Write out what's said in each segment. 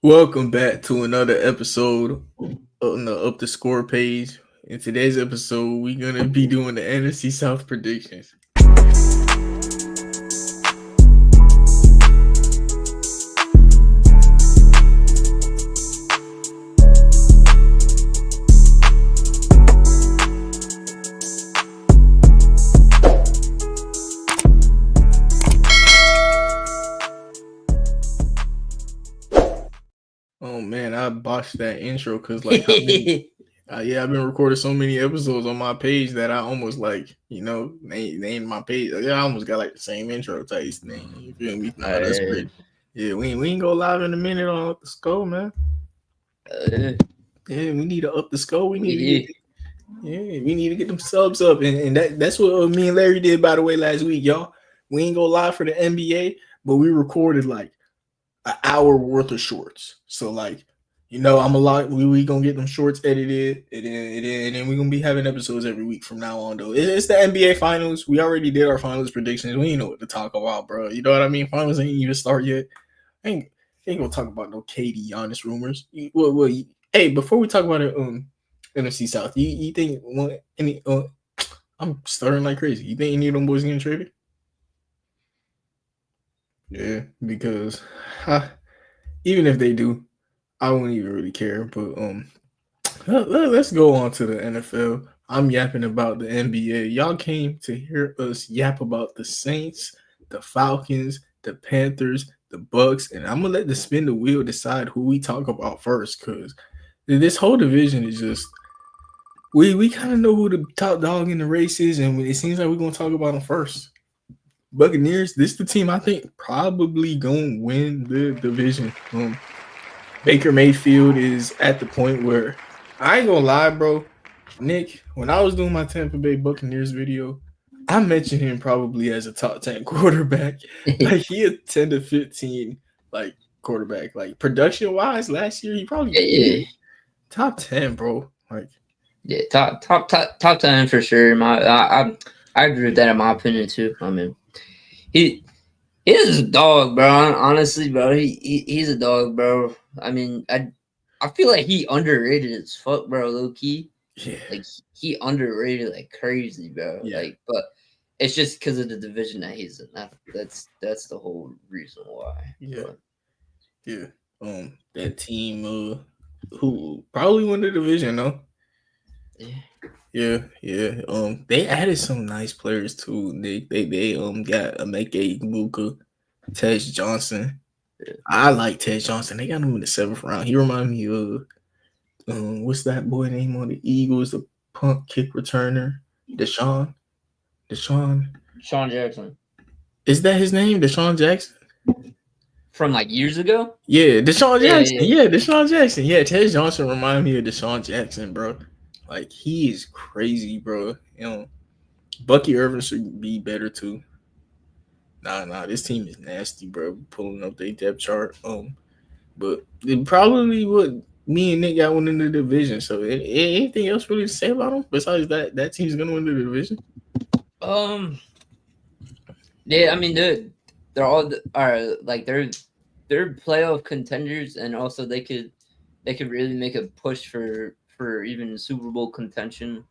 Welcome back to another episode on the Up the Score page. In today's episode, we're gonna be doing the NFC South predictions. Oh man, I botched that intro because how many? I've been recording so many episodes on my page that I almost named my page. I almost got like the same intro type thing. You feel me? Nah, that's great. Yeah, we ain't go live in a minute on Up the Score, man. Yeah, we need to up the score. We need to get. Yeah, we need to get them subs up, and that's what me and Larry did, by the way, last week, y'all. We ain't go live for the NBA, but we recorded like an hour worth of shorts. So I'm a lot. We gonna get them shorts edited, and then we gonna be having episodes every week from now on. Though it's the NBA finals. We already did our finals predictions. We ain't know what to talk about, bro. You know what I mean? Finals ain't even start yet. Ain't gonna talk about no KD honest rumors. Hey, before we talk about it, NFC South, you think any? I'm starting like crazy. You think any of them boys getting traded? Yeah, because even if they do, I wouldn't even really care. But let's go on to the NFL. I'm yapping about the NBA. Y'all came to hear us yap about the Saints, the Falcons, the Panthers, the Bucks, and I'm gonna let the spin the wheel decide who we talk about first, because this whole division is just we kind of know who the top dog in the race is, and it seems like we're gonna talk about them first. Buccaneers, this is the team I think probably gonna win the division. Baker Mayfield is at the point where I ain't gonna lie, bro. Nick, when I was doing my Tampa Bay Buccaneers video, I mentioned him probably as a top 10 quarterback. Like he a 10 to 15 like quarterback. Like production wise, last year he probably top 10, bro. Like top 10 for sure. I agree with that in my opinion too. I mean, he's a dog, bro. Honestly, bro, he's a dog, bro. I mean, I feel like he underrated as fuck, bro. Low key, yeah. Like he underrated like crazy, bro. Yeah. Like, but it's just because of the division that he's in. That's the whole reason why. Yeah. But. Yeah. That team who probably won the division, though. Yeah. They added some nice players too. They got Emeka Ibuka, Tej Johnson. Yeah. I like Tej Johnson. They got him in the 7th round. He remind me of what's that boy name on the Eagles, the punt kick returner, Deshaun Jackson. Is that his name, Deshaun Jackson? From like years ago? Yeah, Deshaun Jackson. Yeah, Deshaun Jackson. Yeah, Tej Johnson remind me of Deshaun Jackson, bro. Like he is crazy, bro. Bucky Irvin should be better too. Nah, this team is nasty, bro. Pulling up their depth chart. But it probably would. Me and Nick got one in the division. So anything else really to say about them besides that team's gonna win the division? Yeah, I mean they're all are like they're playoff contenders, and also they could really make a push for even Super Bowl contention.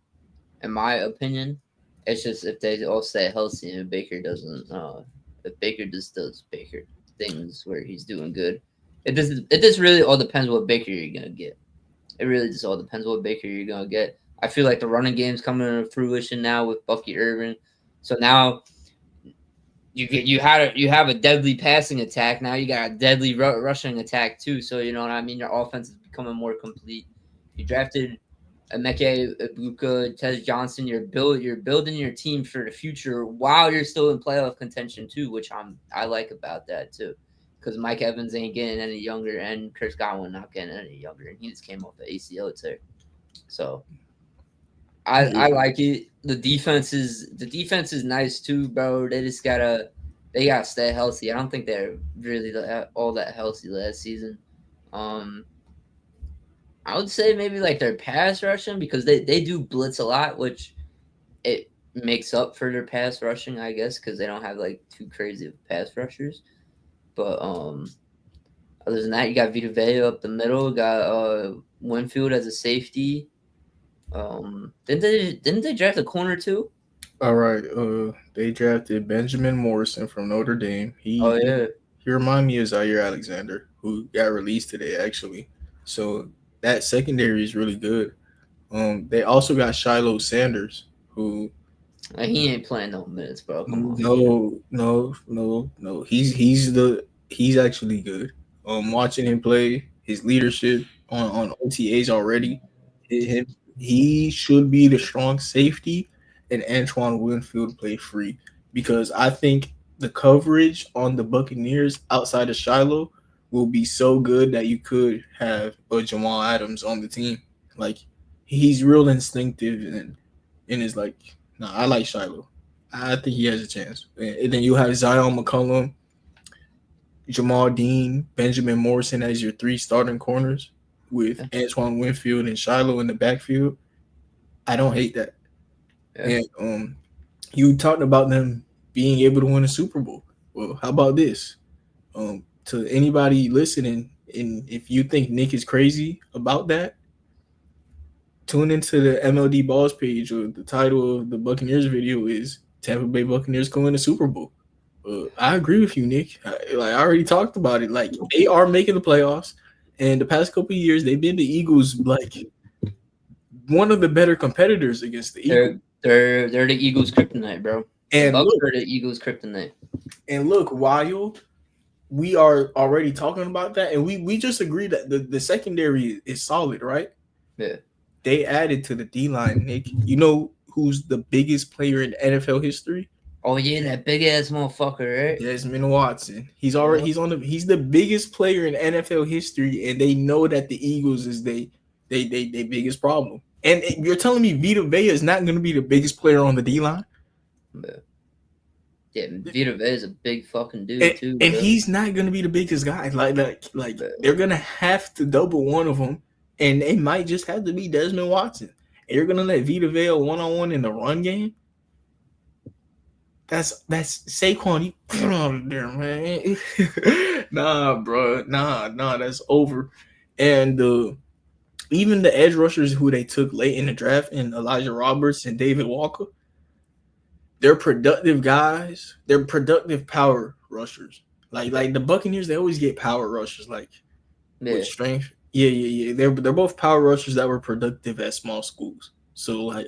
In my opinion, it's just if they all stay healthy and Baker doesn't, if Baker just does Baker things where he's doing good. It just really all depends what Baker you're gonna get. It really just all depends what Baker you're gonna get. I feel like the running game's coming to fruition now with Bucky Irvin. So now you have a deadly passing attack. Now you got a deadly rushing attack too. So you know what I mean. Your offense is becoming more complete. You drafted Emeka Ibuka, Tej Johnson. You're building your team for the future while you're still in playoff contention too, which I like about that too. Because Mike Evans ain't getting any younger, and Chris Godwin not getting any younger, and he just came off the ACL tear. So I like it. The defense is nice too, bro. They gotta stay healthy. I don't think they're really all that healthy last season. I would say maybe like their pass rushing, because they do blitz a lot, which it makes up for their pass rushing, I guess, because they don't have like too crazy of pass rushers. But Other than that, you got Vita Vea up the middle. Got Winfield as a safety. Didn't they draft a corner too? All right. They drafted Benjamin Morrison from Notre Dame. Oh He yeah, he remind me of Zaire Alexander, who got released today actually. So that secondary is really good. They also got Shiloh Sanders, who he ain't playing no minutes, bro. Come on. no. He's actually good. Watching him play, his leadership on OTAs already, him he should be the strong safety, and Antoine Winfield play free because I think the coverage on the Buccaneers outside of Shiloh will be so good that you could have a Jamal Adams on the team. Like he's real instinctive and is like, nah, I like Shiloh. I think he has a chance. And then you have Zion McCollum, Jamal Dean, Benjamin Morrison as your three starting corners with Yeah, Antoine Winfield and Shiloh in the backfield. I don't hate that. yeah. And you talked about them being able to win a Super Bowl. Well, how about this? To anybody listening, and if you think Nick is crazy about that, tune into the MLD Balls page. Or the title of the Buccaneers video is Tampa Bay Buccaneers going to Super Bowl. I agree with you, Nick. I already talked about it. Like they are making the playoffs, and the past couple of years they've been the Eagles like one of the better competitors against the Eagles. They're the Eagles' kryptonite, bro. The And Bucks look, are the Eagles' kryptonite. while we are already talking about that, and we just agreed that the secondary is solid, right? Yeah. They added to the D line, Nick. You know who's the biggest player in NFL history? Oh yeah, that big ass motherfucker, right? Desmond Watson. Yeah. He's the biggest player in NFL history, and they know that the Eagles is they biggest problem. And you're telling me Vita Vea is not going to be the biggest player on the D line, Yeah. Yeah, Vita Vea is a big fucking and, dude too, and bro. he's not going to be the biggest guy. Like But, they're gonna have to double one of them, and it might just have to be Desmond Watson. And you're gonna let Vita Vea 1-on-1 in the run game. That's Saquon. You get out of there, man. Nah, bro. Nah. That's over. And even the edge rushers who they took late in the draft, and Elijah Roberts and David Walker, they're productive guys. They're productive power rushers. Like the Buccaneers, they always get power rushers like with yeah, strength. Yeah. They're both power rushers that were productive at small schools. So like,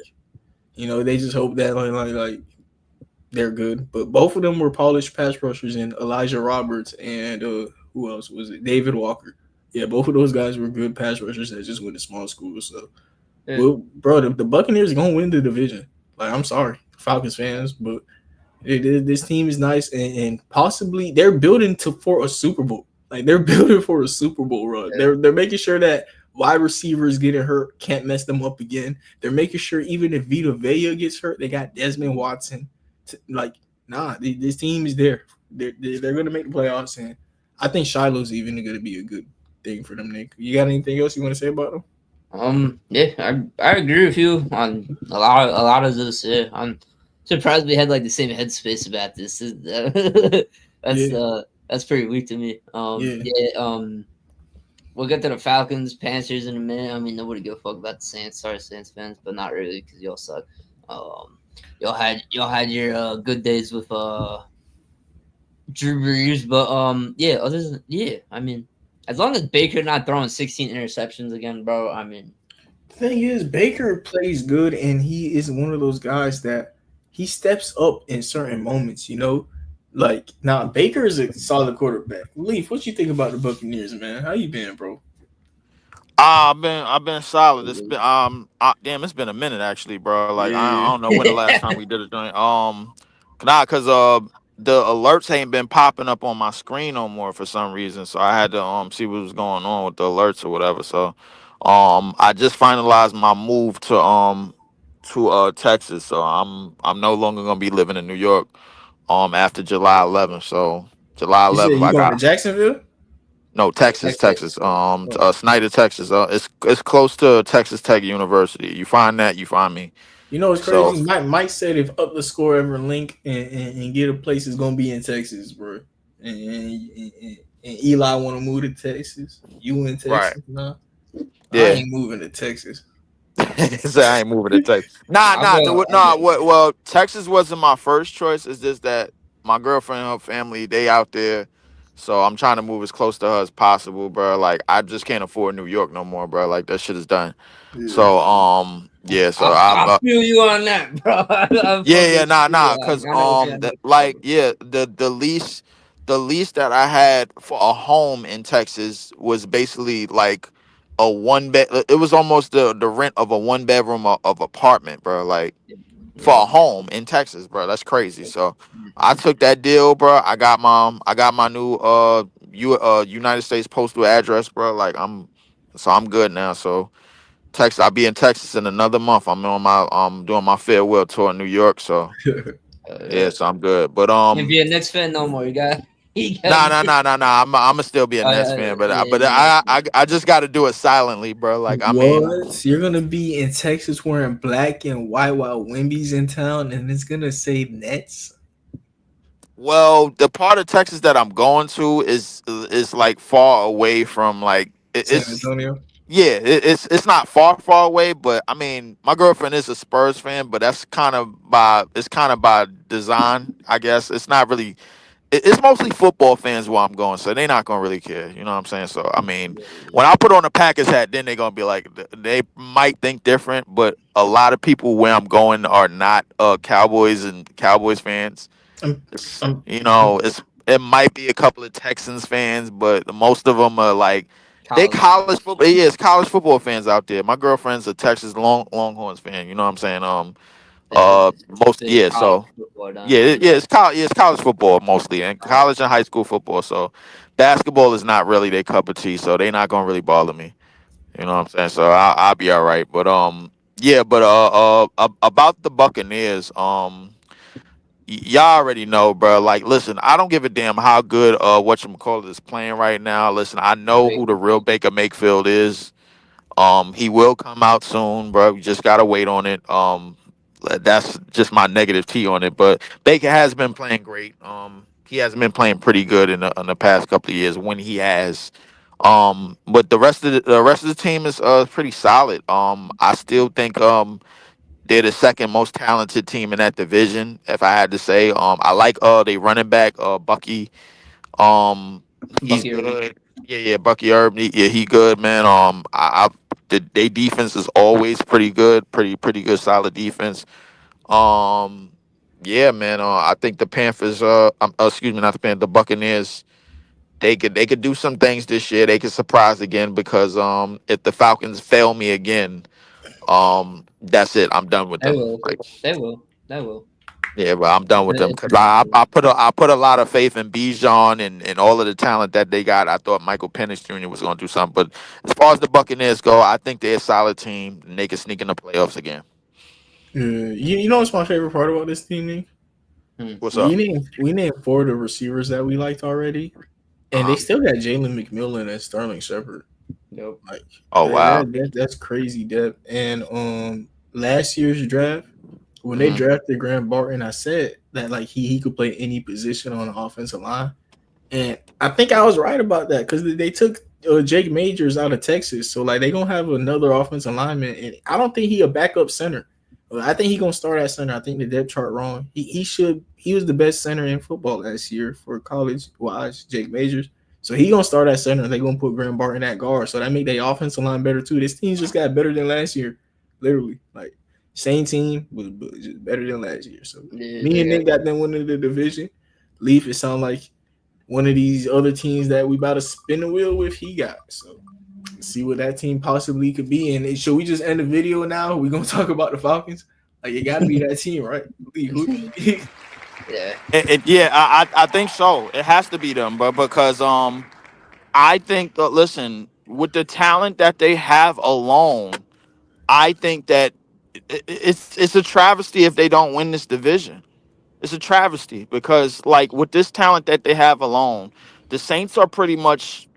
they just hope that like they're good. But both of them were polished pass rushers, and Elijah Roberts and who else was it? David Walker. Yeah, both of those guys were good pass rushers that just went to small schools. So, yeah. well, bro, the Buccaneers are gonna win the division. Like, I'm sorry, Falcons fans, but this team is nice, and possibly they're building for a Super Bowl. Like they're building for a Super Bowl run. Yeah. They're making sure that wide receivers getting hurt can't mess them up again. They're making sure even if Vita Vea gets hurt, they got Desmond Watson. Like, nah, this team is there. They're going to make the playoffs, and I think Shiloh's even going to be a good thing for them. Nick, you got anything else you want to say about them? Yeah, I agree with you on a lot of this. Yeah, I'm surprised we had like the same headspace about this. That's Yeah, that's pretty weak to me. yeah. Yeah. We'll get to the Falcons, Panthers in a minute. I mean, nobody give a fuck about the Saints. Sorry, Saints fans, but not really because y'all suck. Um, y'all had your good days with Drew Brees, but yeah. Other than I mean, as long as Baker not throwing 16 interceptions again, bro. I mean, The thing is, Baker plays good, and he is one of those guys that he steps up in certain moments. Like now, Baker is a solid quarterback. Leaf, what you think about the Buccaneers, man? How you been, bro? I've been solid. It's been damn, it's been a minute actually, bro. Like I Yeah. don't know when the last time we did a joint. Cause the alerts ain't been popping up on my screen no more for some reason. So I had to see what was going on with the alerts or whatever. So I just finalized my move to Texas. So I'm no longer gonna be living in New York after July 11th. So July You said 11th you I going to got Jacksonville? no, Texas, Texas. Texas. Oh, Snyder, Texas. It's close to Texas Tech University. You find that, you find me. what's So crazy? Mike said if Up the Score ever link and get a place is gonna be in Texas, bro. And and Eli want to move to Texas. You in Right. Texas now? I Yeah. ain't moving to Texas. So I ain't moving to Texas. Nah, I'll nah, go. I'll nah. go. Well, Texas wasn't my first choice. It's just that my girlfriend and her family they out there, so I'm trying to move as close to her as possible, bro. Like I just can't afford New York no more, bro. Like that shit is done. Yeah. So yeah. So I feel you on that, bro. I yeah, yeah, fucking nah, feel you. nah, Like, cause I know what you're like talking yeah, the lease that I had for a home in Texas was basically like a one bed. It was almost the rent of a one bedroom of apartment, bro. Like for about. a home in Texas, bro. That's crazy. So I Yeah. took that deal, bro. I got my new United States postal address, bro. Like I'm good now. So Texas, I'll be in Texas in another month. I'm on my doing my farewell tour in New York. So yeah, Uh, so I'm good. But can't be a Knicks fan no more. You got. You gotta nah, nah, be. nah, nah, nah. I'm gonna still be a Nets fan, but Yeah, but yeah. I just got to do it silently, bro. Like I mean, What? You're gonna be in Texas wearing black and white while Wimby's in town, and it's gonna say Nets? well, the part of Texas that I'm going to is like far away from like San it's Antonio. yeah, it's not far away, but I mean, my girlfriend is a Spurs fan, but that's kind of by design, I guess. It's not really it's mostly football fans where I'm going, so they're not gonna really care. You know what I'm saying? So I mean, when I put on a Packers hat, then they're gonna be like, they might think different, but a lot of people where I'm going are not Cowboys and Cowboys fans. I'm, I'm, You I'm know, it might be a couple of Texans fans, but most of them are like they College college fans. football. Yeah, it's college football fans out there. My girlfriend's a Texas Longhorns fan. You know what I'm saying? Yeah, Most big yeah. college So football down yeah, there. yeah, it's college football mostly, and college and high school football. So basketball is not really their cup of tea, so they're not gonna really bother me. You know what I'm saying? So I'll be all right. But yeah, but about the Buccaneers, y'all already know, bro. Like, listen, I don't give a damn how good whatchamacallit is playing right now. Listen, I know who the Baker. real Baker Mayfield is. He will come out soon, bro. You just gotta wait on it. That's just my negative T on it. But Baker has been playing great. He has been playing pretty good in the past couple of years when he has. But the rest of the team is pretty solid. I still think they're the second most talented team in that division. If I had to say, I like they running back Bucky. Um, he's Bucky Irving. good. Yeah, yeah, Bucky Herb. Yeah, he good, man. They defense is always pretty good, pretty good, solid defense. Um, yeah, man. I think the Panthers. Excuse me, not the Panthers. The Buccaneers. They could do some things this year. They could surprise again because if the Falcons fail me again, that's it. I'm done with They them. will. Like. They will. They will. Yeah, but I'm done with them It's because inevitable. I put a lot of faith in Bijan and all of the talent that they got. I thought Michael Penix Jr. was going to do something, but as far as the Buccaneers go, I think they're a solid team and they can sneak in the playoffs again. you know what's my favorite part about this team, Nick? Hmm. What's up? We named four of the receivers that we liked already, Uh and they huh. still got Jalen McMillan and Sterling Shepard. Nope. Like Oh wow. that's crazy depth. And last year's draft, when they Hmm. drafted Graham Barton, I said that like he could play any position on the offensive line. And I think I was right about that because they took Jake Majors out of Texas, so like they gonna have another offensive lineman, and I don't think he a backup center. I think he gonna start at center. I think the depth chart wrong. He was the best center in football last year for college wise, Jake Majors. So he gonna start at center. They gonna put Graham Barton at guard. So that make their offensive line better too. This team just got better than last year, literally. Like same team, but just better than last year. So Yeah, me they and got. Nick got them winning the division. Leaf, it sound like one of these other teams that we about to spin the wheel with, he got. So see what that team possibly could be. And should we just end the video now? We gonna talk about the Falcons? Like it got to be that team, right? Yeah. Yeah, I think so. It has to be them, but because I think that listen with the talent that they have alone, I think that it's a travesty if they don't win this division. It's a travesty because, like, with this talent that they have alone, the Saints are pretty much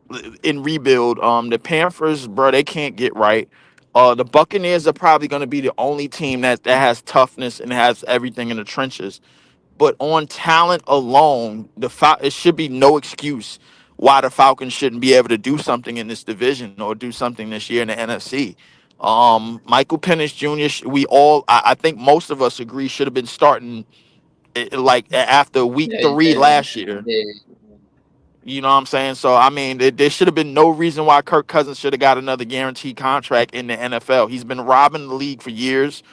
in rebuild. The Panthers, bro, they can't get right. The Buccaneers are probably going to be the only team that has toughness and has everything in the trenches. But on talent alone, it should be no excuse why the Falcons shouldn't be able to do something in this division or do something this year in the NFC. Michael Penix Jr. I think most of us agree should have been starting like after week Yeah, 3 yeah, last year. yeah. You know what I'm saying? So I mean, there should have been no reason why Kirk Cousins should have got another guaranteed contract in the NFL. He's been robbing the league for years.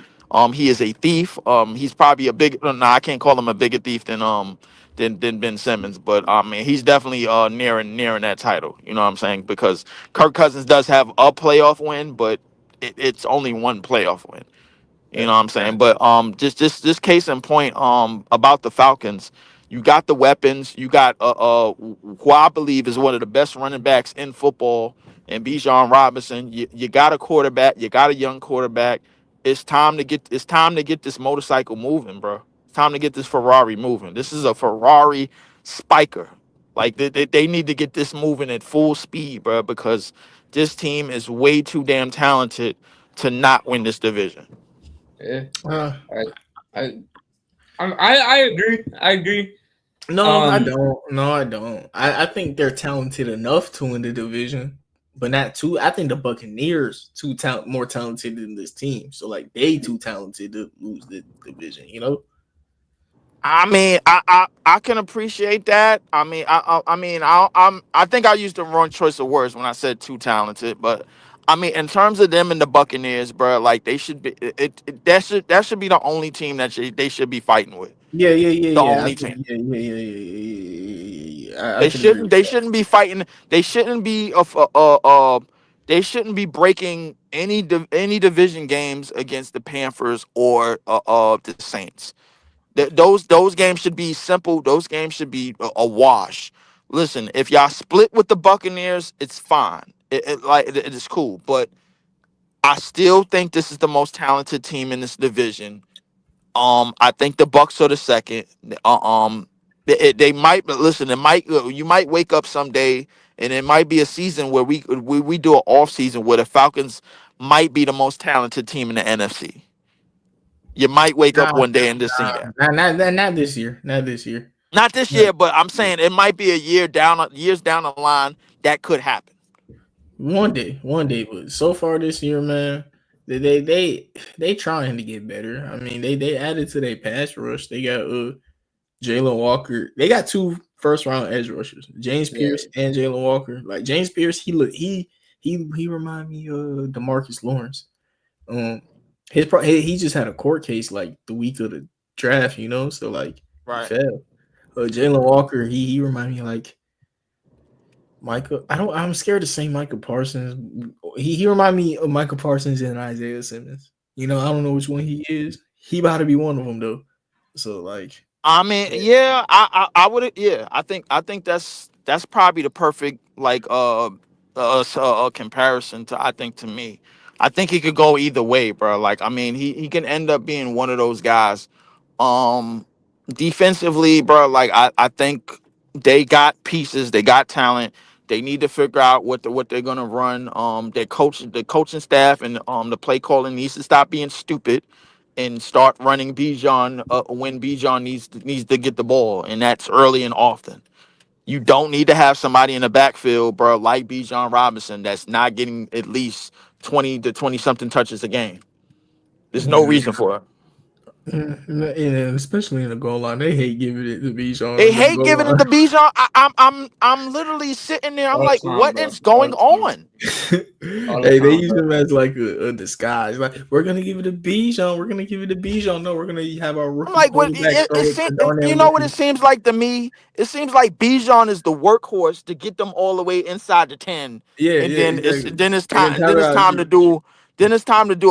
He is a thief. He's probably a big. No, I can't call him a bigger thief than Ben Simmons, but I mean, he's definitely nearing that title. You know what I'm saying? Because Kirk Cousins does have a playoff win, but it's only one playoff win. You know what I'm saying? But just case in point about the Falcons, you got the weapons. You got who I believe is one of the best running backs in football, and Bijan Robinson. You got a quarterback. You got a young quarterback. It's time to get this motorcycle moving, bro. It's time to get this Ferrari moving. This is a Ferrari spiker. Like they need to get this moving at full speed, bro, because this team is way too damn talented to not win this division. Yeah. Uh, I, I, I agree. I agree. no, I don't. No, I don't. I think they're talented enough to win the division, but not too. I think the Buccaneers more talented than this team. So like they too talented to lose the division. You know. I mean, I can appreciate that. I think I used the wrong choice of words when I said too talented, but I mean, in terms of them and the Buccaneers, bro, like they should be that should be the only team they should be fighting with. Yeah, yeah, yeah, The yeah. I only think team. yeah, yeah, yeah, yeah, yeah, yeah. I They can agree shouldn't with they that. shouldn't be fighting. They shouldn't be they shouldn't be breaking any division games against the Panthers or the Saints. Those games should be simple. Those games should be a wash. Listen, if y'all split with the Buccaneers, it's fine. It is cool. But I still think this is the most talented team in this division. I think the Bucks are the second. They might, but listen. It might you might wake up someday, and it might be a season where we do an off season where the Falcons might be the most talented team in the NFC. You might wake up Nah, one day and just see that. not this year. Not this year. Not this Not year, but I'm saying it might be a years down the line that could happen. one day. But so far this year, man, they trying to get better. I mean, they added to their pass rush. They got Jalen Walker. They got 2 first-round edge rushers, James Yeah. Pierce and Jalen Walker. Like James Pierce, he remind me of DeMarcus Lawrence. Um, he just had a court case like the week of the draft, you know, so like he Right. fell. Jalen Walker, he remind me like Michael. I'm scared to say Michael Parsons. He remind me of Michael Parsons and Isaiah Simmons. You know, I don't know which one he is. He about to be one of them though. So like, I mean, Yeah. yeah, I would, yeah. I think that's probably the perfect like comparison to I think to me. I think he could go either way, bro. Like I mean, he can end up being one of those guys. Um, Defensively, bro, like I think they got pieces, they got talent. They need to figure out what they're gonna run. The coaching staff and the play calling needs to stop being stupid and start running Bijan when Bijan needs to get the ball, and that's early and often. You don't need to have somebody in the backfield, bro, like Bijan Robinson that's not getting at least 20 to 20 something touches a game. There's no yeah. reason for it. And especially in the goal line, they hate giving it to Bijan They on the hate goal giving it line. to Bijan. I'm literally sitting there. I'm All the like, time, what bro. is All going the time. on? All the Hey, they time, use bro. him as like a disguise. Like, we're gonna give it to Bijan. We're gonna give it to Bijan. No, we're gonna have our I'm rookie like, what? quarterback throw it to You Darnell know what it Mooney. seems like to me? It seems like Bijan is the workhorse to get them all the way inside the 10, Yeah, and yeah, then it's exactly. then it's And then time then Tyler it's time to Algier. do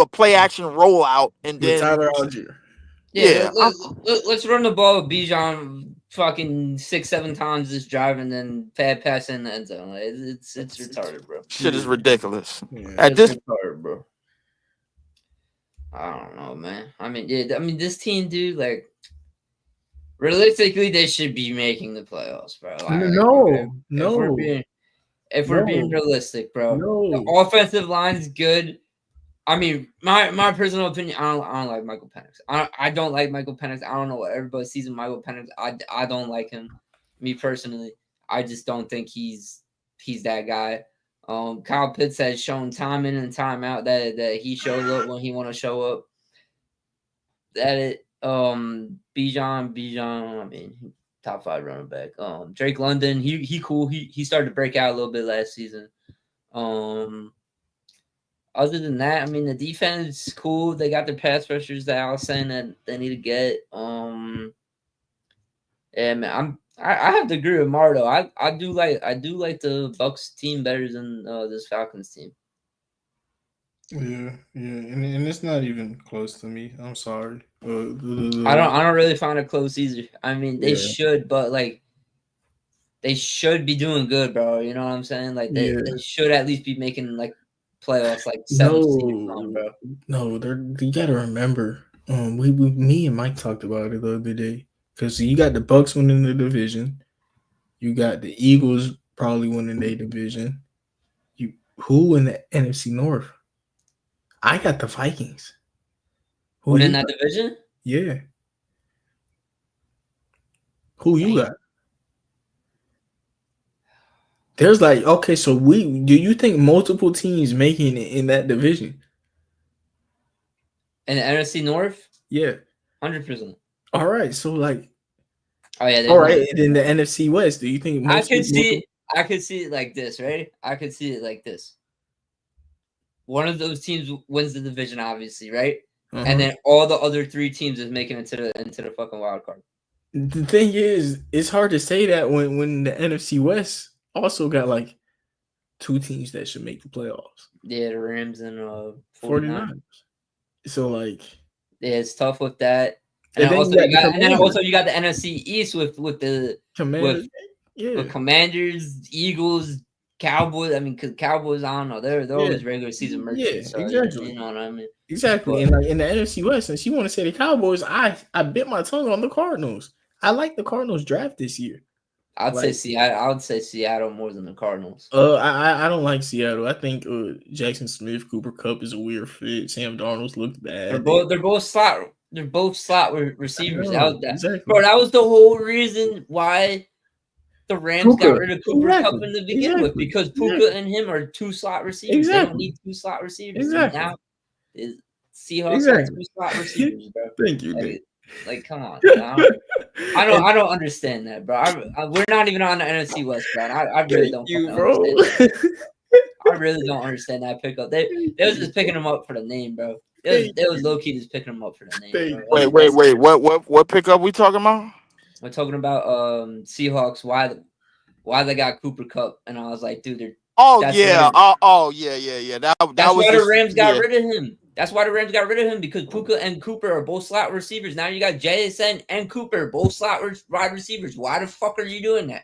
a play action rollout, and With then Tyler Algier. Yeah, yeah, let's run the ball with Bijan fucking 6, 7 times this drive and then pass in the end zone. Like, it's retarded, bro. shit is Yeah. ridiculous. Yeah. At It's this, retarded, bro. I don't know, man. I mean, yeah, I mean this team, dude. Like, realistically, they should be making the playoffs, bro. Like, No, if we're no, being if we're being no, realistic, bro, the no. offensive line's good. I mean, my personal opinion, I don't like Michael Penix. I don't like Michael Penix. I don't know what everybody sees in Michael Penix. I don't like him. Me personally, I just don't think he's that guy. Kyle Pitts has shown time in and time out that he shows up when he want to show up. That it Bijan, I mean, top 5 running back. Drake London, he cool. He started to break out a little bit last season. Other than that, I mean, the defense cool. They got their pass rushers that I was saying that they need to get. Yeah, man, I have to agree with Mar though. I do like the Bucks team better than this Falcons team. Yeah, and it's not even close to me. I'm sorry. I don't really find it close either. I mean, they should, but like they should be doing good, bro. You know what I'm saying? Like they should at least be making like playoffs, like 7 seed run, bro. No, you gotta remember. Me and Mike talked about it the other day because you got the Bucks winning the division, you got the Eagles probably winning their division. Who in the NFC North? I got the Vikings. Who in that division? Yeah. Who you got? There's like, okay, so do you think multiple teams making it in that division? In the NFC North? Yeah. 100%. All right, so like, oh yeah. All right, and in the NFC West, do you think I could see it like this, right? I could see it like this. One of those teams wins the division, obviously, right? And then all the other 3 teams is making it into the fucking wild card. The thing is, it's hard to say that when the NFC West also got like 2 teams that should make the playoffs. Yeah, the Rams and 49ers. So like, yeah, it's tough with that. And then also you got the NFC East with the Commanders, with Commanders, Eagles, Cowboys. I mean, because Cowboys, I don't know, they're always regular season merchants. Yeah, so, exactly. You know what I mean? Exactly. And like in the NFC West, since you want to say the Cowboys, I bit my tongue on the Cardinals. I like the Cardinals draft this year. I would say Seattle more than the Cardinals. I don't like Seattle. I think Jackson Smith, Cooper Kupp is a weird fit. Sam Darnold's looked bad. They're both slot receivers out there. Exactly. Bro, that was the whole reason why the Rams got rid of Cooper Kupp in the beginning with, because Puka and him are 2 slot receivers. They don't need 2 slot receivers. Exactly. And now Seahawks have 2 slot receivers, bro. Thank you. Like, come on. I don't understand that, bro. We're not even on the NFC West, bro. I really don't understand that. I really don't understand that pickup. They was just picking him up for the name, bro. They was low key just picking him up for the name. Bro. Wait. What pickup we talking about? We're talking about Seahawks. Why they got Cooper Kupp, and I was like, dude, yeah. That's why the Rams got rid of him. That's why the Rams got rid of him, because Puka and Cooper are both slot receivers. Now you got JSN and Cooper, both slot wide receivers. Why the fuck are you doing that?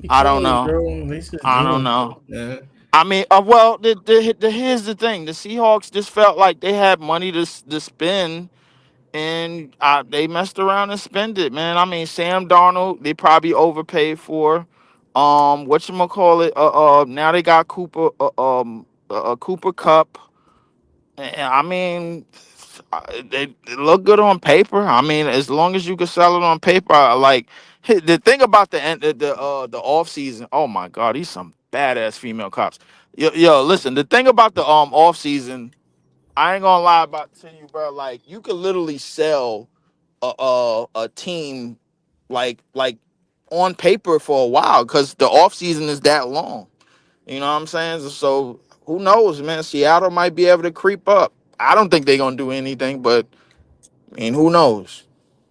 I don't know. I don't know. Yeah. I mean, well, here's the thing. The Seahawks just felt like they had money to spend, and they messed around and spent it, man. I mean, Sam Darnold, they probably overpaid for. Whatchamacallit? Now they got Cooper Kupp. I mean, they look good on paper. I mean, as long as you can sell it on paper, like the thing about the off season. Oh my God, these some badass female cops. Yo, listen. The thing about the off season, I ain't gonna lie to you, bro. Like you could literally sell a team like on paper for a while because the off season is that long. You know what I'm saying? So who knows, man? Seattle might be able to creep up. I don't think they're gonna do anything, but I mean, who knows?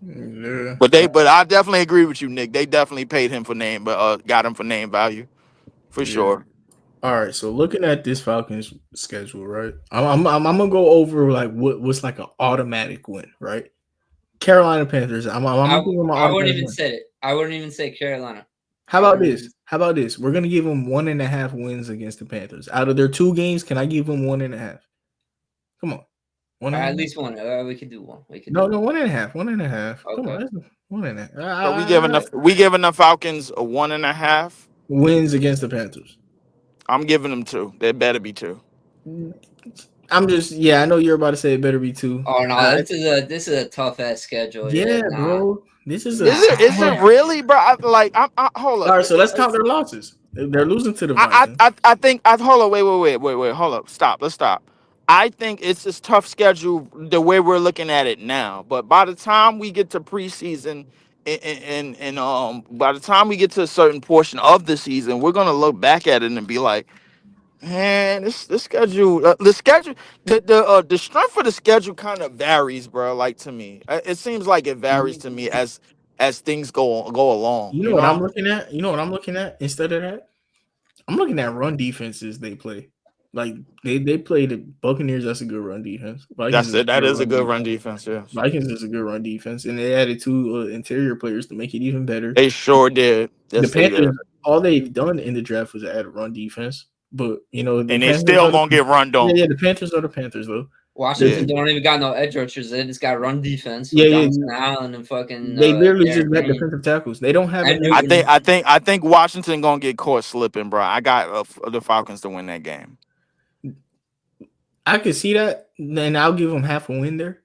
Yeah. But I definitely agree with you, Nick. They definitely paid him for name, but got him for name value, for sure. All right. So looking at this Falcons schedule, right? I'm gonna go over like what's like an automatic win, right? Carolina Panthers. I wouldn't even say it. I wouldn't even say Carolina. How about this? We're gonna give them 1.5 wins against the Panthers. Out of their 2 games, can I give them 1.5? Come on, at least one. We could do one. No, 1.5. 1.5. Okay. Come on, 1.5. So we giving the Falcons a 1.5 wins against the Panthers. I'm giving them 2. There better be 2. I'm just I know you're about to say it better be two. Oh no, this is a tough ass schedule. Yeah, Yeah, nah, bro. This is a Is nah. it? Is it tough. really, bro? Hold All up. right, so let's count their losses. They're losing to the I, Vikings. I, I I think. Hold up. Wait. Hold up. Stop. Let's stop. I think it's this tough schedule the way we're looking at it now. But by the time we get to preseason, and by the time we get to a certain portion of the season, we're gonna look back at it and be like, man, this schedule, the strength of the schedule kind of varies, bro. Like to me, it seems like it varies to me as things go along. You know You what I'm know, looking at? You know what I'm looking at instead of that? I'm looking at run defenses they play. Like they play the Buccaneers. That's a good run defense. Vikings that's is a it. That good is a run good defense. run defense. Yeah, Vikings is a good run defense, and they added two interior players to make it even better. they sure did. The Yes, they Panthers, did. all they've done in the draft was add a run defense, but the And they Panthers still are the gonna get run yeah on. the Panthers are the Panthers though. Yeah, Washington don't even got no edge rushers. They just got run defense with Yeah. Johnson Allen and fucking They literally just Derek got Green defensive tackles. They don't have and an edge. Newton. I think Washington gonna get caught slipping, bro. I got the Falcons to win that game. I could see that, and I'll give them half a win there.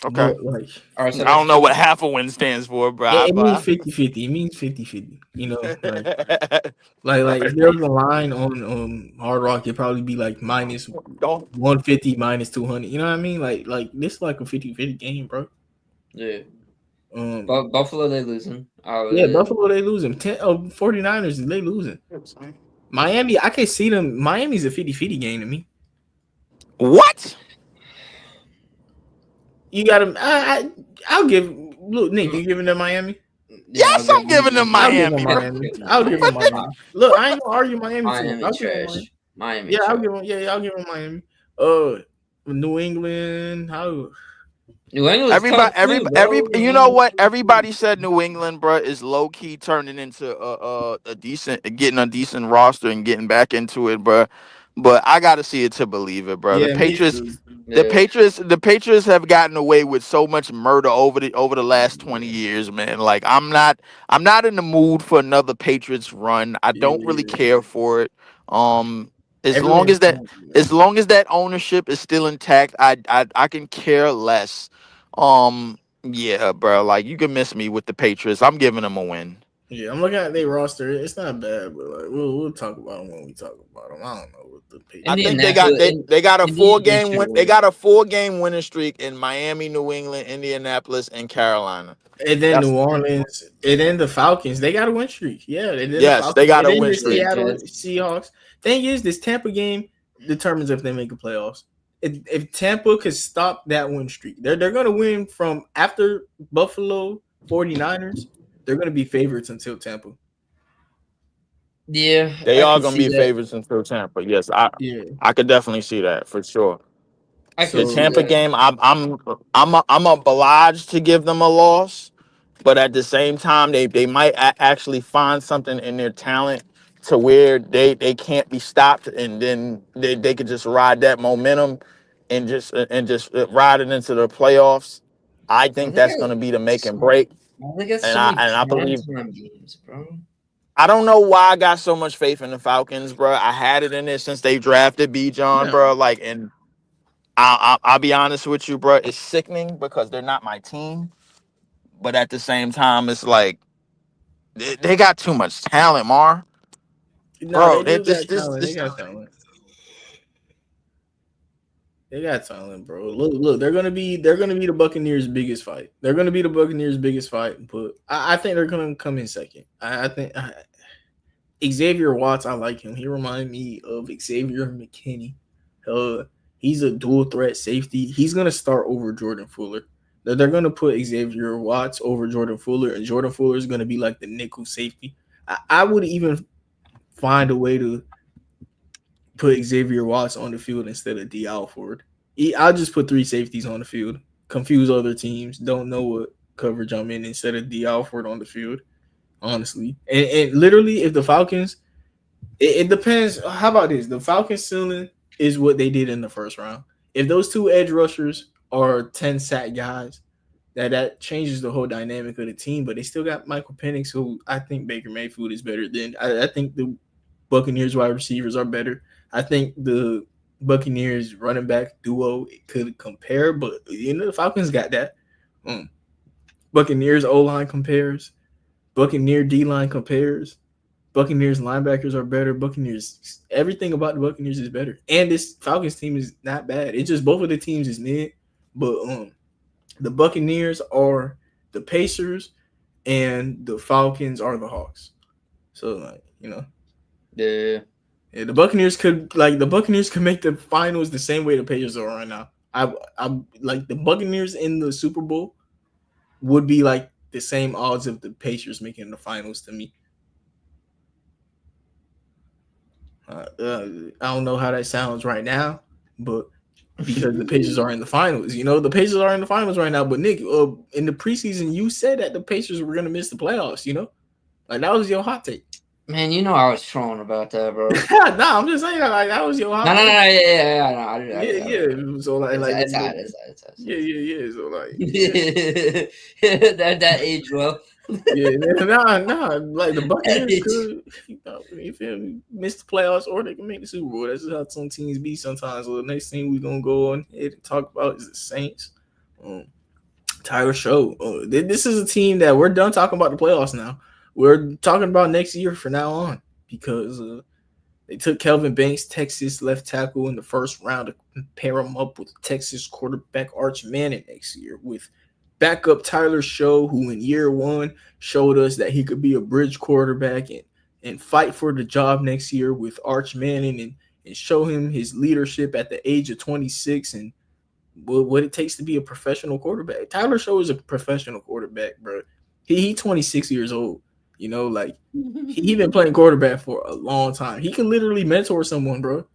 Okay. But like, All right, I so don't know what half a win stands for, bro. it means 50-50. It means 50-50. Like if there was a line on Hard Rock, it'd probably be like minus Don't 150, minus 200. You know what I mean? Like this is like a 50-50 game, bro. yeah, Um, Buffalo they losing. yeah, Buffalo they losing. 49ers they losing. Miami, I can see them. Miami's a 50-50 game to me. what? You got them. I'll give. Look, Nick, you giving them Miami? Yeah, Yes, I'm giving them I'll give them Miami, bro. Miami. I'll give them Miami. Look, I ain't gonna argue Miami too much. Miami I'll give them Miami. trash. Miami Yeah, trash. I'll give them. Yeah, I'll give them Miami. New England. How? New England's Everybody, tough too, bro. you know what? Everybody said New England, bro, is low key turning into a decent, getting a decent roster and getting back into it, bro. But I gotta see it to believe it, bro. Yeah, me too. Yeah. The Patriots have gotten away with so much murder over the last 20 years, man. Like I'm not in the mood for another Patriots run. I don't really Yeah. care for it. Um, as long Everyone's as that talking, man. as long as that ownership is still intact, I can care less. Yeah, bro. Like you can miss me with the Patriots. I'm giving them a win. Yeah, I'm looking at their roster. It's not bad, but like we'll talk about them when we talk about them. I don't know what the I Patriots. think they got a Indianapolis. they got a 4 game winning streak in Miami, New England, Indianapolis, and Carolina. And then That's New Orleans, and then the Falcons. They got a win streak. Yeah, and then the yes, they Falcons, got and a then win the streak. Seattle Seahawks. Thing is, this Tampa game determines if they make the playoffs. If Tampa could stop that win streak, they're going to win from after Buffalo 49ers. They're going to be favorites until Tampa. Yeah, They I are can gonna see be that. favorites until Tampa. Yes, Yeah. I could definitely see that for sure. I The could So see Tampa that. game, I'm obliged to give them a loss, but at the same time, they might actually find something in their talent to where they can't be stopped, and then they could just ride that momentum and just ride it into the playoffs. I Well, think they that's got going to be the make and so, break, well, they got and so many I believe. primetime games, bro. I don't know why I got so much faith in the Falcons, bro. I had it in there since they drafted B. John, no, bro. Like, and I'll be honest with you, bro. It's sickening because they're not my team, but at the same time, it's like they got too much talent, Mar. no, Bro, they they do this got this talent. They this. got talent. They got talent, bro. Look, they're gonna be the Buccaneers' biggest fight. They're gonna be the Buccaneers' biggest fight, but I think they're gonna come in second. I think Xavier Watts, I like him. He reminds me of Xavier McKinney. Uh, he's a dual threat safety. He's gonna start over Jordan Fuller. They're gonna put Xavier Watts over Jordan Fuller, and Jordan Fuller is gonna be like the nickel safety. I would even find a way to put Xavier Watts on the field instead of D. Alford. I'll just put 3 safeties on the field, confuse other teams, don't know what coverage I'm in instead of D. Alford on the field, honestly. And literally, if the Falcons, it depends. How about this? The Falcons ceiling is what they did in the first round. If those 2 edge rushers are 10 sack guys, that changes the whole dynamic of the team. But they still got Michael Penix, who I think Baker Mayfield is better than. I think the Buccaneers wide receivers are better. I think the Buccaneers running back duo could compare, but the Falcons got that. Um, Buccaneers O line compares. Buccaneer D line compares. Buccaneers linebackers are better. Buccaneers everything about the Buccaneers is better, and this Falcons team is not bad. It's just both of the teams is mid, but the Buccaneers are the Pacers, and the Falcons are the Hawks. So Yeah. yeah, the Buccaneers could make the finals the same way the Pacers are right now. I like the Buccaneers in the Super Bowl would be like the same odds of the Pacers making the finals to me. I don't know how that sounds right now, but because the Pacers are in the finals, the Pacers are in the finals right now. But Nick, in the preseason, you said that the Pacers were gonna miss the playoffs. Like that was your hot take. Man, you know I was trolling about that, bro. Nah, I'm just saying like that was your No, hot no, no, take. yeah, no, Yeah, yeah. So it's hot, yeah, yeah, yeah. So that age well. yeah, nah. Like the Buccaneers could, you feel me, miss the playoffs or they can make the Super Bowl. That's just how some teams be sometimes. So the next thing we're gonna go on here and talk about is the Saints. Um, Tyler Show. This is a team that we're done talking about the playoffs now. We're talking about next year from now on because they took Kelvin Banks, Texas left tackle, in the first round to pair him up with Texas quarterback Arch Manning next year with backup Tyler Show, who in year one showed us that he could be a bridge quarterback and fight for the job next year with Arch Manning and show him his leadership at the age of 26 and what it takes to be a professional quarterback. Tyler Show is a professional quarterback, bro. He 26 years old. Like he been playing quarterback for a long time. He can literally mentor someone, bro.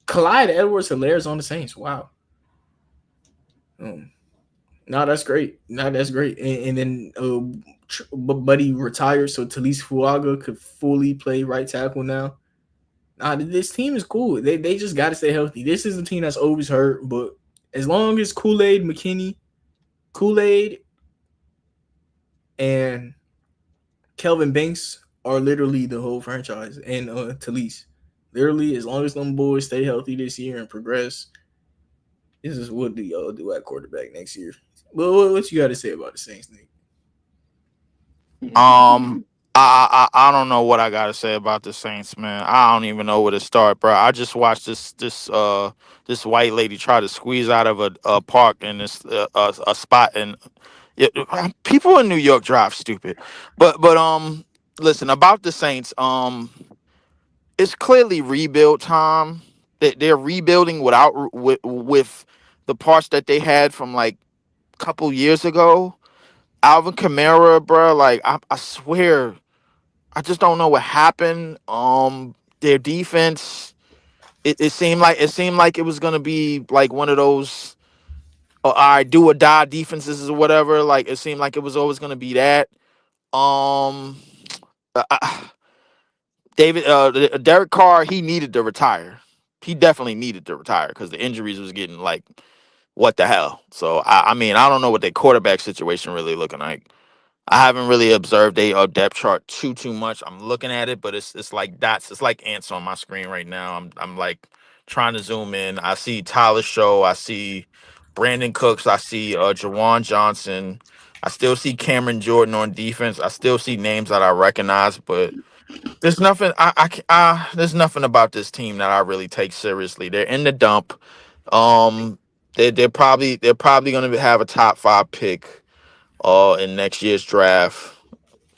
Clyde Edwards-Hilaire's on the Saints. Wow. No, that's great. No, that's great. And then Buddy retired, so Talise Fuaga could fully play right tackle now. Nah, this team is cool. They just got to stay healthy. This is a team that's always hurt, but as long as Kool Aid, and Kelvin Banks are literally the whole franchise, and Talise. Literally, as long as them boys stay healthy this year and progress, this is what do y'all do at quarterback next year. Well, what you got to say about the Saints, Nick? Um, I don't know what I gotta say about the Saints, man. I don't even know where to start, bro. I just watched this white lady try to squeeze out of a park in this a spot, and people in New York drive stupid. But listen about the Saints. It's clearly rebuild time. They're rebuilding with the parts that they had from like a couple years ago. Alvin Kamara, bro, like I swear, I just don't know what happened. Their defense, it seemed like it was gonna be like one of those, I do or die defenses or whatever. Like it seemed like it was always gonna be that. Um, I, Derek Carr, he needed to retire. He definitely needed to retire because the injuries was getting like, what the hell. So I mean, I don't know what their quarterback situation really looking like. I haven't really observed a depth chart too much. I'm looking at it, but it's like dots. It's like ants on my screen right now. I'm like trying to zoom in. I see Tyler Show. I see Brandon Cooks. I see Jawan Johnson. I still see Cameron Jordan on defense. I still see names that I recognize, but there's nothing. There's nothing about this team that I really take seriously. They're in the dump. Um, they're probably going to have a top 5 pick in next year's draft.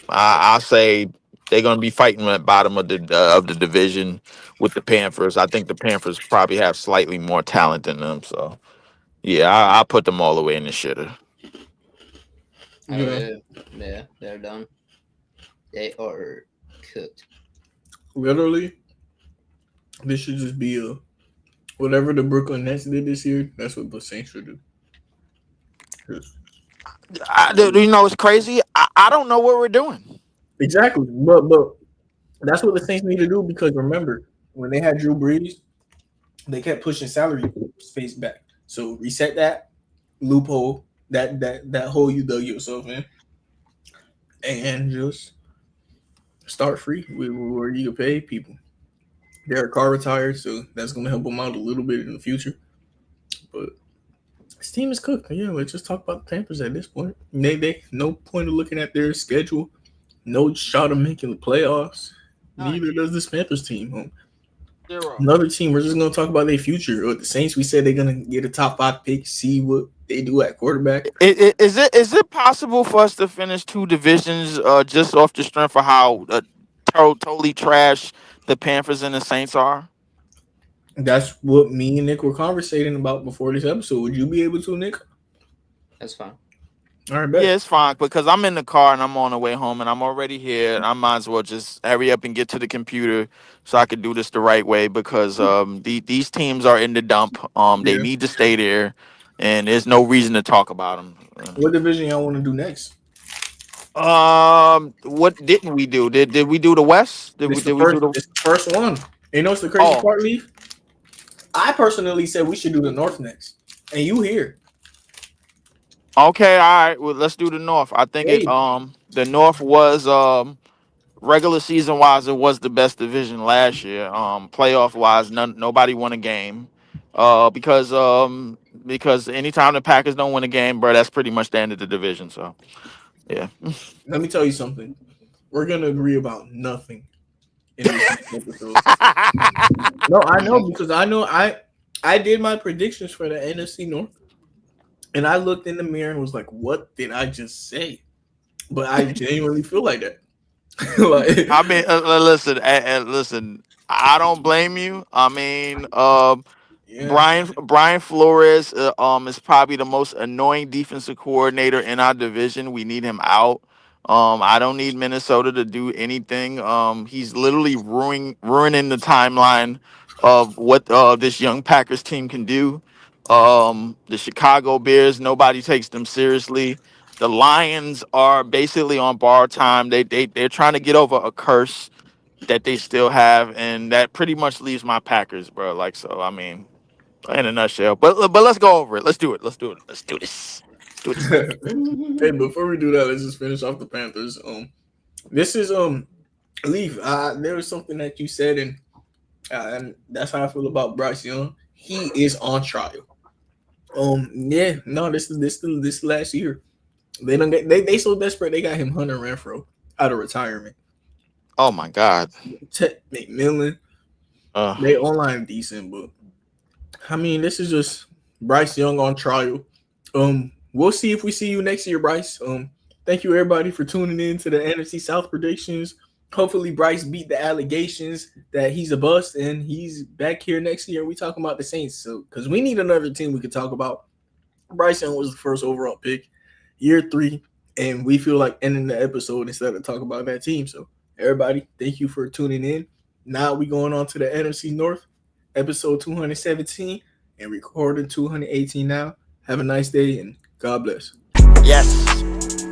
I say they're going to be fighting at bottom of the division with the Panthers. I think the Panthers probably have slightly more talent than them. So yeah, I put them all the way in the shitter. Oh Yeah, yeah, they're done. They are cooked. literally, this should just be a whatever the Brooklyn Nets did this year. That's what the Saints should do. It's crazy. I don't know what we're doing. Exactly, but that's what the Saints need to do because remember when they had Drew Brees, they kept pushing salary space back. So reset that loophole, that hole you dug yourself in, and just start free where you can pay people. Derek Carr retired, so that's going to help him out a little bit in the future. But his team is cooked. Yeah, let's just talk about the Panthers at this point. They no point of looking at their schedule. No shot of making the playoffs. None. Neither does this Panthers team. Zero. Another team, we're just going to talk about their future. The Saints, we said they're going to get a top 5 pick, see what they do at quarterback. Is it possible for us to finish two divisions just off the strength of how totally trash the Panthers and the Saints are? That's what me and Nick were conversating about before this episode. Would you be able to, Nick? That's fine. All right, Yeah, bet. it's fine because I'm in the car and I'm on the way home and I'm already here. I might as well just hurry up and get to the computer so I can do this the right way because these teams are in the dump. They Yeah. need to stay there, and there's no reason to talk about them. What division y'all want to do next? What didn't we do? Did we do the West? Did This we the did we do first. the? This the first one. You know what's the crazy Oh, part, Leaf? I personally said we should do the North next, and you here? okay, all right. Well, let's do the North. I think it Hey, the North was regular season wise, it was the best division last year. Playoff wise, nobody won a game. Because anytime the Packers don't win a game, bro, that's pretty much the end of the division. So yeah. let me tell you something. We're gonna agree about nothing in this episode. No, I know because I did my predictions for the NFC North, and I looked in the mirror and was like, "What did I just say?" But I genuinely feel like that. like, I mean, listen, listen. I don't blame you. I mean, yeah, Brian Flores is probably the most annoying defensive coordinator in our division. We need him out. I don't need Minnesota to do anything. He's literally ruining the timeline of what this young Packers team can do. The Chicago Bears, nobody takes them seriously. The Lions are basically on borrowed time. They're trying to get over a curse that they still have, and that pretty much leaves my Packers, bro. Like so, I mean, in a nutshell. But let's go over it. Let's do it. Let's do it. Let's do this. Do this. hey, before we do that, let's just finish off the Panthers. This is Leaf. There was something that you said, and that's how I feel about Bryce Young. He is on trial. Yeah, no, this last year. They don't get they so desperate they got him Hunter Renfro out of retirement. Oh my God. Ted McMillan, Uh, they online decent, but I mean this is just Bryce Young on trial. We'll see if we see you next year, Bryce. Thank you everybody for tuning in to the NFC South predictions. Hopefully Bryce beat the allegations that he's a bust and he's back here next year. We talking about the Saints, so because we need another team we could talk about. Bryce Young was the first overall pick, year 3, and we feel like ending the episode instead of talking about that team. So everybody, thank you for tuning in. Now we going on to the NFC North, episode 217, and recording 218 now. Have a nice day and God bless. yes.